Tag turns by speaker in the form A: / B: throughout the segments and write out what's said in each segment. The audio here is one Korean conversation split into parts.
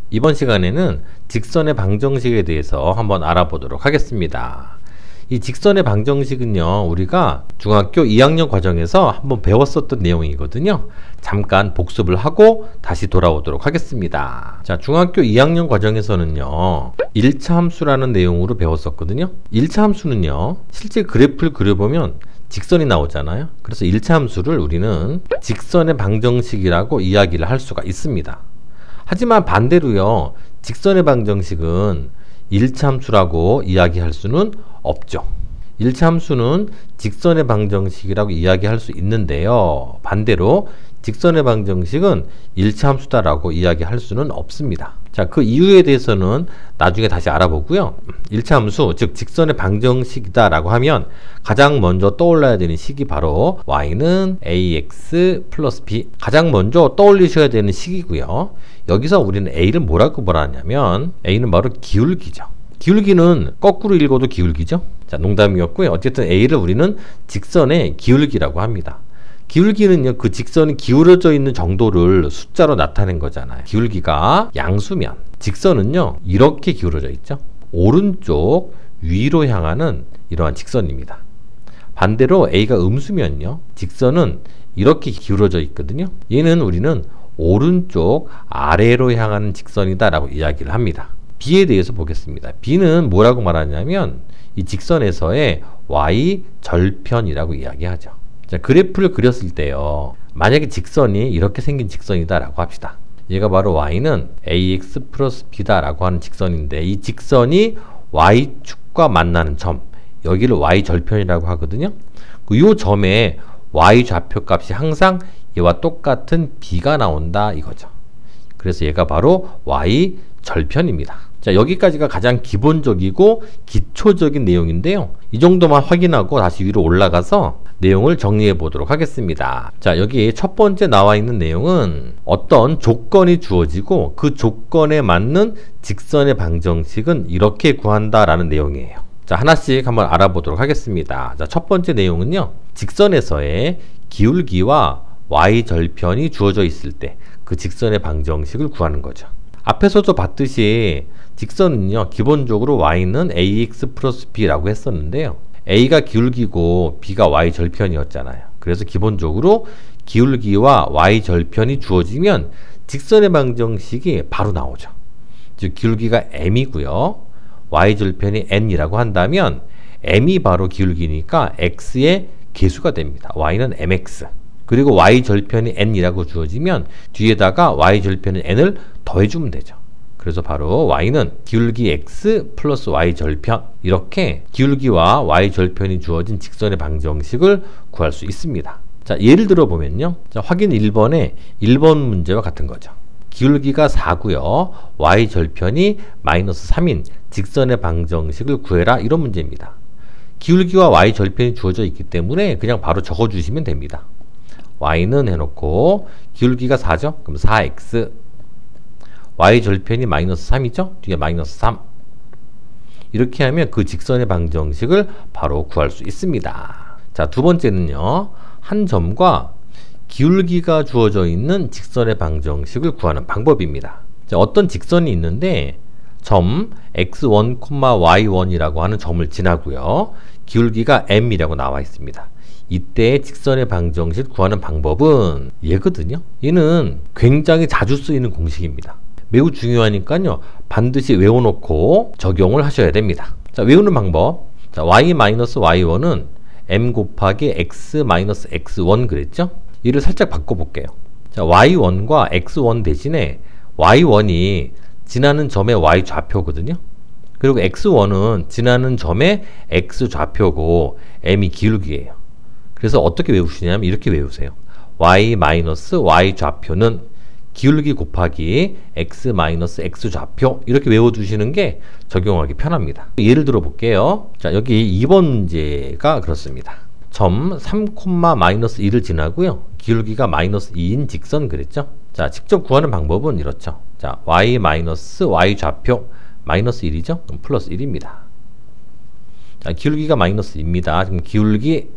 A: 이번 시간에는 직선의 방정식에 대해서 한번 알아보도록 하겠습니다. 이 직선의 방정식은요, 우리가 중학교 2학년 과정에서 한번 배웠었던 내용이거든요. 잠깐 복습을 하고 다시 돌아오도록 하겠습니다. 자, 중학교 2학년 과정에서는요, 1차 함수라는 내용으로 배웠었거든요. 1차 함수는요, 실제 그래프를 그려보면 직선이 나오잖아요. 그래서 1차 함수를 우리는 직선의 방정식이라고 이야기를 할 수가 있습니다. 하지만 반대로요, 직선의 방정식은 1차 함수라고 이야기할 수는 없죠. 1차 함수는 직선의 방정식이라고 이야기할 수 있는데요, 반대로 직선의 방정식은 1차 함수다라고 이야기할 수는 없습니다. 자, 그 이유에 대해서는 나중에 다시 알아보고요. 1차 함수, 즉 직선의 방정식이다 라고 하면 가장 먼저 떠올라야 되는 식이 바로 y는 ax 플러스 b, 가장 먼저 떠올리셔야 되는 식이고요. 여기서 우리는 a를 뭐라고 말하냐면 a는 바로 기울기죠. 기울기는 거꾸로 읽어도 기울기죠. 자, 농담이었고요. 어쨌든 a를 우리는 직선의 기울기라고 합니다. 기울기는요, 그 직선이 기울어져 있는 정도를 숫자로 나타낸 거잖아요. 기울기가 양수면 직선은요, 이렇게 기울어져 있죠. 오른쪽 위로 향하는 이러한 직선입니다. 반대로 a가 음수면요, 직선은 이렇게 기울어져 있거든요. 얘는 우리는 오른쪽 아래로 향하는 직선이다 라고 이야기를 합니다. b에 대해서 보겠습니다. b는 뭐라고 말하냐면 이 직선에서의 y 절편이라고 이야기하죠. 자, 그래프를 그렸을 때요, 만약에 직선이 이렇게 생긴 직선이다 라고 합시다. 얘가 바로 y는 ax 플러스 b다 라고 하는 직선인데, 이 직선이 y축과 만나는 점, 여기를 y절편이라고 하거든요. 이 점에 y좌표값이 항상 얘와 똑같은 b가 나온다 이거죠. 그래서 얘가 바로 y절편입니다. 자, 여기까지가 가장 기본적이고 기초적인 내용인데요, 이 정도만 확인하고 다시 위로 올라가서 내용을 정리해 보도록 하겠습니다. 자, 여기 첫 번째 나와 있는 내용은 어떤 조건이 주어지고 그 조건에 맞는 직선의 방정식은 이렇게 구한다라는 내용이에요. 자, 하나씩 한번 알아보도록 하겠습니다. 자, 첫 번째 내용은요, 직선에서의 기울기와 y절편이 주어져 있을 때 그 직선의 방정식을 구하는 거죠. 앞에서도 봤듯이 직선은요, 기본적으로 y는 ax 플러스 b라고 했었는데요, a가 기울기고 b가 y절편이었잖아요. 그래서 기본적으로 기울기와 y절편이 주어지면 직선의 방정식이 바로 나오죠. 즉 기울기가 m이고요, y절편이 n이라고 한다면 m이 바로 기울기니까 x의 개수가 됩니다. y는 mx. 그리고 y절편이 n이라고 주어지면 뒤에다가 y절편인 n을 더해주면 되죠. 그래서 바로 y는 기울기 x 플러스 y절편, 이렇게 기울기와 y절편이 주어진 직선의 방정식을 구할 수 있습니다. 자, 예를 들어 보면요, 자, 확인 1번에 1번 문제와 같은 거죠. 기울기가 4고요, y절편이 마이너스 3인 직선의 방정식을 구해라, 이런 문제입니다. 기울기와 y절편이 주어져 있기 때문에 그냥 바로 적어주시면 됩니다. y는 해놓고 기울기가 4죠? 그럼 4x, y절편이 마이너스 3이죠? 뒤에 마이너스 3. 이렇게 하면 그 직선의 방정식을 바로 구할 수 있습니다. 자, 두 번째는요, 한 점과 기울기가 주어져 있는 직선의 방정식을 구하는 방법입니다. 자, 어떤 직선이 있는데 점 x1, y1이라고 하는 점을 지나고요, 기울기가 m이라고 나와 있습니다. 이때 직선의 방정식 구하는 방법은 얘거든요. 얘는 굉장히 자주 쓰이는 공식입니다. 매우 중요하니까요, 반드시 외워놓고 적용을 하셔야 됩니다. 자, 외우는 방법. 자, y-y1은 m 곱하기 x-x1 그랬죠? 얘를 살짝 바꿔볼게요. 자, y1과 x1 대신에 y1이 지나는 점의 y좌표거든요. 그리고 x1은 지나는 점의 x좌표고 m이 기울기예요. 그래서 어떻게 외우시냐면 이렇게 외우세요. y-y좌표는 기울기 곱하기 x-x 좌표, 이렇게 외워두시는 게 적용하기 편합니다. 예를 들어 볼게요. 자, 여기 2번 문제가 그렇습니다. 점 3,-1을 지나고요, 기울기가 마이너스 2인 직선 그랬죠? 자, 직접 구하는 방법은 이렇죠. 자, y 좌표 마이너스 1이죠? 그럼 플러스 1입니다. 자, 기울기가 마이너스 2입니다. 지금 기울기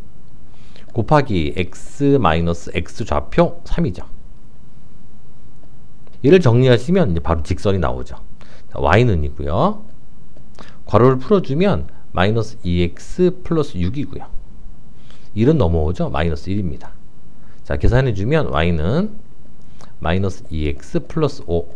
A: 곱하기 x-x 좌표 3이죠. 얘를 정리하시면 이제 바로 직선이 나오죠. 자, y는이고요. 괄호를 풀어주면 마이너스 2x 플러스 6이고요. 1은 넘어오죠. 마이너스 1입니다. 자, 계산해주면 y는 마이너스 2x 플러스 5.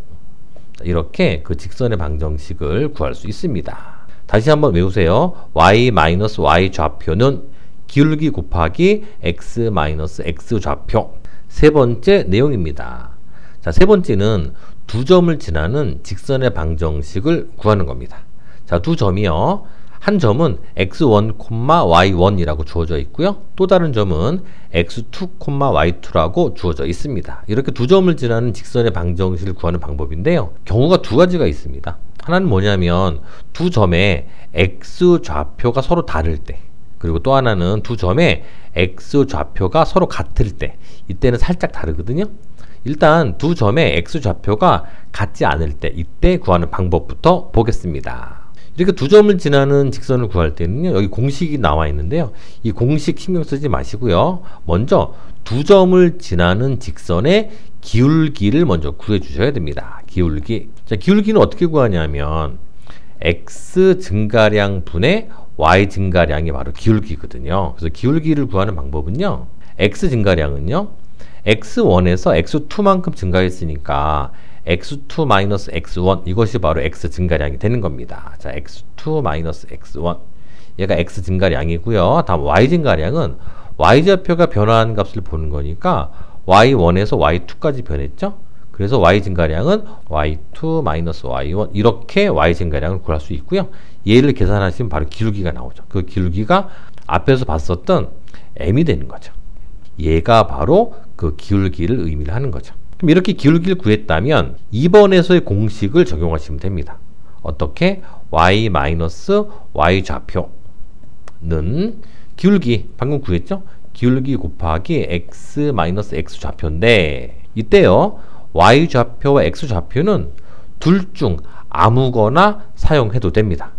A: 자, 이렇게 그 직선의 방정식을 구할 수 있습니다. 다시 한번 외우세요. y 마이너스 y 좌표는 기울기 곱하기 x 마이너스 x 좌표. 세 번째 내용입니다. 자, 세 번째는 두 점을 지나는 직선의 방정식을 구하는 겁니다. 자, 두 점이요. 한 점은 x1, y1이라고 주어져 있고요. 또 다른 점은 x2, y2라고 주어져 있습니다. 이렇게 두 점을 지나는 직선의 방정식을 구하는 방법인데요. 경우가 두 가지가 있습니다. 하나는 뭐냐면 두 점의 x 좌표가 서로 다를 때, 그리고 또 하나는 두 점의 x 좌표가 서로 같을 때, 이때는 살짝 다르거든요. 일단 두 점의 x 좌표가 같지 않을 때, 이때 구하는 방법부터 보겠습니다. 이렇게 두 점을 지나는 직선을 구할 때는요, 여기 공식이 나와 있는데요. 이 공식 신경 쓰지 마시고요. 먼저 두 점을 지나는 직선의 기울기를 먼저 구해 주셔야 됩니다. 기울기. 자, 기울기는 어떻게 구하냐면 x 증가량 분의 y 증가량이 바로 기울기거든요. 그래서 기울기를 구하는 방법은요, x 증가량은요, x1에서 x2만큼 증가했으니까 x2 마이너스 x1, 이것이 바로 x 증가량이 되는 겁니다. 자, x2 마이너스 x1, 얘가 x 증가량이고요. 다음 y 증가량은 y 좌표가 변화하는 값을 보는 거니까 y1에서 y2까지 변했죠. 그래서 y 증가량은 y2 마이너스 y1, 이렇게 y 증가량을 구할 수 있고요. 얘를 계산하시면 바로 기울기가 나오죠. 그 기울기가 앞에서 봤었던 m이 되는 거죠. 얘가 바로 그 기울기를 의미를 하는 거죠. 그럼 이렇게 기울기를 구했다면 2번에서의 공식을 적용하시면 됩니다. 어떻게? y 마이너스 y 좌표는 기울기, 방금 구했죠? 기울기 곱하기 x 마이너스 x 좌표인데, 이때요, y 좌표와 x 좌표는 둘 중 아무거나 사용해도 됩니다.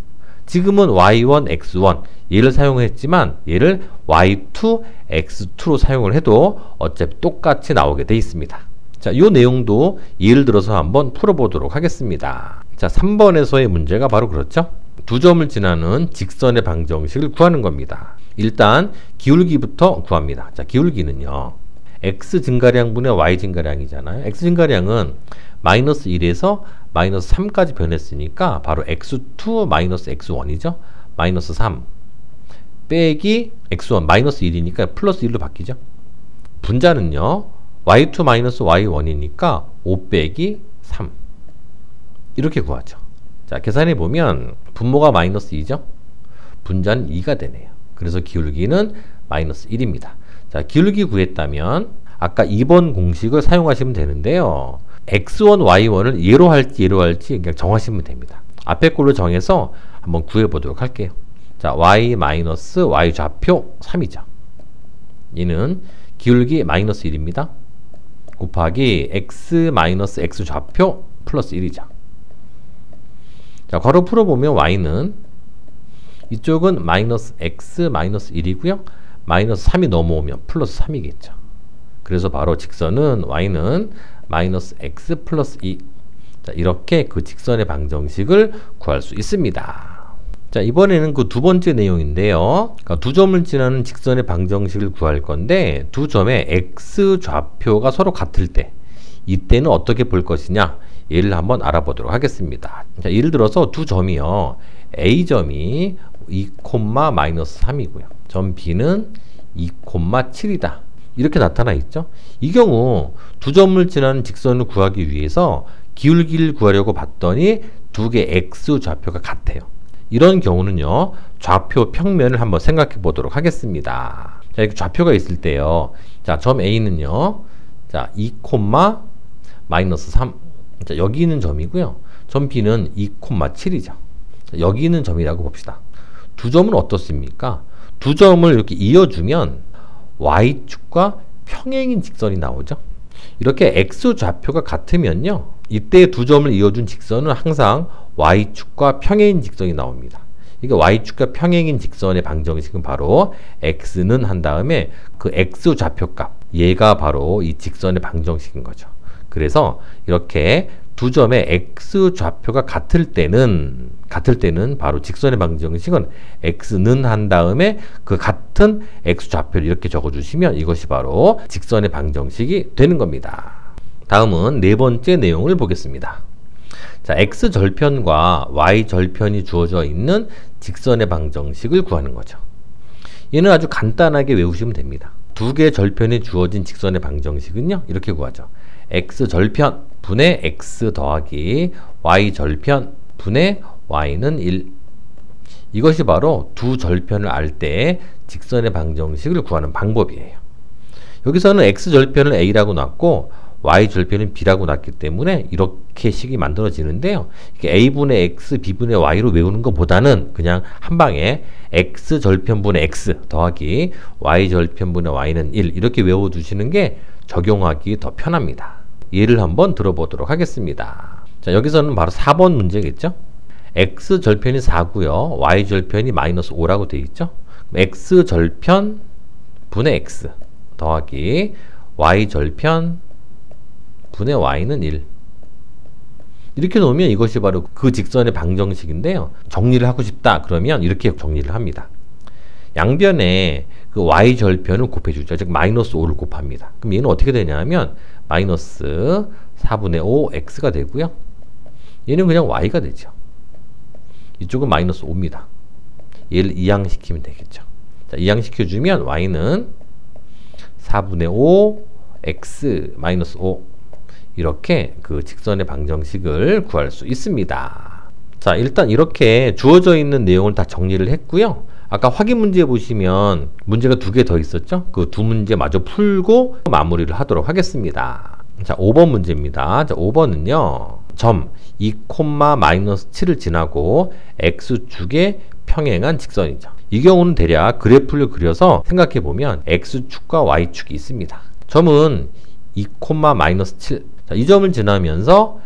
A: 지금은 y1, x1 얘를 사용했지만 얘를 y2, x2로 사용을 해도 어차피 똑같이 나오게 돼 있습니다. 자, 이 내용도 예를 들어서 한번 풀어보도록 하겠습니다. 자, 3번에서의 문제가 바로 그렇죠. 두 점을 지나는 직선의 방정식을 구하는 겁니다. 일단 기울기부터 구합니다. 자, 기울기는요, x 증가량분의 y 증가량이잖아요. x 증가량은 마이너스 1에서 마이너스 3까지 변했으니까 바로 x2 마이너스 x1이죠. 마이너스 3 빼기 x1 마이너스 1이니까 플러스 1로 바뀌죠. 분자는요, y2 마이너스 y1이니까 5 빼기 3 이렇게 구하죠. 자, 계산해 보면 분모가 마이너스 2죠. 분자는 2가 되네요. 그래서 기울기는 마이너스 1입니다. 자, 기울기 구했다면 아까 2번 공식을 사용하시면 되는데요. x1, y1을 얘로 할지 그냥 정하시면 됩니다. 앞에 걸로 정해서 한번 구해보도록 할게요. 자, y 마이너스 y 좌표 3이죠. 얘는 기울기 마이너스 1입니다. 곱하기 x 마이너스 x 좌표 플러스 1이죠. 자, 괄호 풀어보면 y는 이쪽은 마이너스 x 마이너스 1이고요. 마이너스 3이 넘어오면 플러스 3이겠죠. 그래서 바로 직선은 y는 마이너스 x 플러스 2. 자, 이렇게 그 직선의 방정식을 구할 수 있습니다. 자, 이번에는 그 두 번째 내용인데요. 그러니까 두 점을 지나는 직선의 방정식을 구할 건데, 두 점의 x 좌표가 서로 같을 때, 이때는 어떻게 볼 것이냐, 얘를 한번 알아보도록 하겠습니다. 자, 예를 들어서 두 점이요, A점이 2, 마이너스 3이고요. 점 B는 2, 7이다. 이렇게 나타나 있죠. 이 경우 두 점을 지나는 직선을 구하기 위해서 기울기를 구하려고 봤더니 두 개의 x 좌표가 같아요. 이런 경우는요, 좌표 평면을 한번 생각해 보도록 하겠습니다. 자, 이렇게 좌표가 있을 때요, 자, 점 A는요, 자, 2, 마이너스 3. 자, 여기 있는 점이고요. 점 B는 2, 7이죠. 자, 여기 있는 점이라고 봅시다. 두 점은 어떻습니까? 두 점을 이렇게 이어주면 y축과 평행인 직선이 나오죠. 이렇게 x 좌표가 같으면요, 이때 두 점을 이어준 직선은 항상 y축과 평행인 직선이 나옵니다. 이게 y축과 평행인 직선의 방정식은 바로 x는 한 다음에 그 x 좌표값, 얘가 바로 이 직선의 방정식인 거죠. 그래서 이렇게 두 점의 x 좌표가 같을 때는 바로 직선의 방정식은 x는 한 다음에 그 같은 x 좌표를 이렇게 적어주시면 이것이 바로 직선의 방정식이 되는 겁니다. 다음은 네 번째 내용을 보겠습니다. 자, x 절편과 y 절편이 주어져 있는 직선의 방정식을 구하는 거죠. 얘는 아주 간단하게 외우시면 됩니다. 두 개의 절편이 주어진 직선의 방정식은요, 이렇게 구하죠. x 절편 분의 x 더하기 y 절편 분의 y는 1. 이것이 바로 두 절편을 알 때 직선의 방정식을 구하는 방법이에요. 여기서는 x 절편을 a라고 놨고 y 절편은 b라고 놨기 때문에 이렇게 식이 만들어지는데요. 이게 a분의 x, b분의 y로 외우는 것보다는 그냥 한 방에 x 절편분의 x 더하기 y 절편분의 y는 1 이렇게 외워두시는 게 적용하기 더 편합니다. 예를 한번 들어보도록 하겠습니다. 자, 여기서는 바로 4번 문제겠죠? x 절편이 4고요. y 절편이 마이너스 5라고 되어 있죠? x 절편 분의 x 더하기 y 절편 분의 y는 1. 이렇게 놓으면 이것이 바로 그 직선의 방정식인데요. 정리를 하고 싶다 그러면 이렇게 정리를 합니다. 양변에 그 y 절편을 곱해주죠. 즉 마이너스 5를 곱합니다. 그럼 얘는 어떻게 되냐면 마이너스 4분의 5 x가 되고요. 얘는 그냥 y가 되죠. 이쪽은 마이너스 5입니다. 얘를 이항시키면 되겠죠. 자, 이항시켜주면 y는 4분의 5 x 마이너스 5 이렇게 그 직선의 방정식을 구할 수 있습니다. 자, 일단 이렇게 주어져 있는 내용을 다 정리를 했고요. 아까 확인 문제 보시면 문제가 두 개 더 있었죠? 그 두 문제 마저 풀고 마무리를 하도록 하겠습니다. 자, 5번 문제입니다. 자, 5번은요. 점 2, 마이너스 7을 지나고 x축에 평행한 직선이죠. 이 경우는 대략 그래프를 그려서 생각해보면 x축과 y축이 있습니다. 점은 2, 마이너스 7. 자, 이 점을 지나면서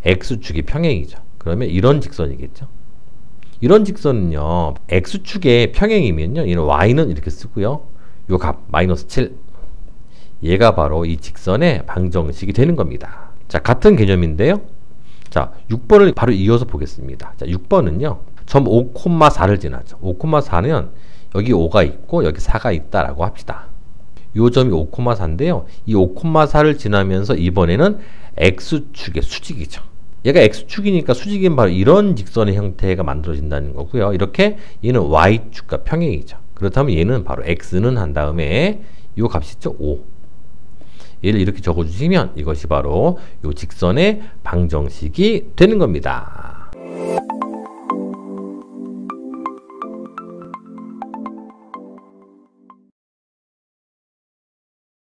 A: x축이 평행이죠. 그러면 이런 직선이겠죠. 이런 직선은요. x축의 평행이면요. 얘는 y는 이렇게 쓰고요. 요 값 마이너스 7. 얘가 바로 이 직선의 방정식이 되는 겁니다. 자, 같은 개념인데요. 자, 6번을 바로 이어서 보겠습니다. 자, 6번은요. 점 5, 4를 지나죠. 5, 4는 여기 5가 있고 여기 4가 있다라고 합시다. 요 점이 5, 4인데요. 이 5, 4를 지나면서 이번에는 x축의 수직이죠. 얘가 x축이니까 수직인 바로 이런 직선의 형태가 만들어진다는 거고요. 이렇게 얘는 y축과 평행이죠. 그렇다면 얘는 바로 x는 한 다음에 요 값이 있죠. 5. 얘를 이렇게 적어주시면 이것이 바로 요 직선의 방정식이 되는 겁니다.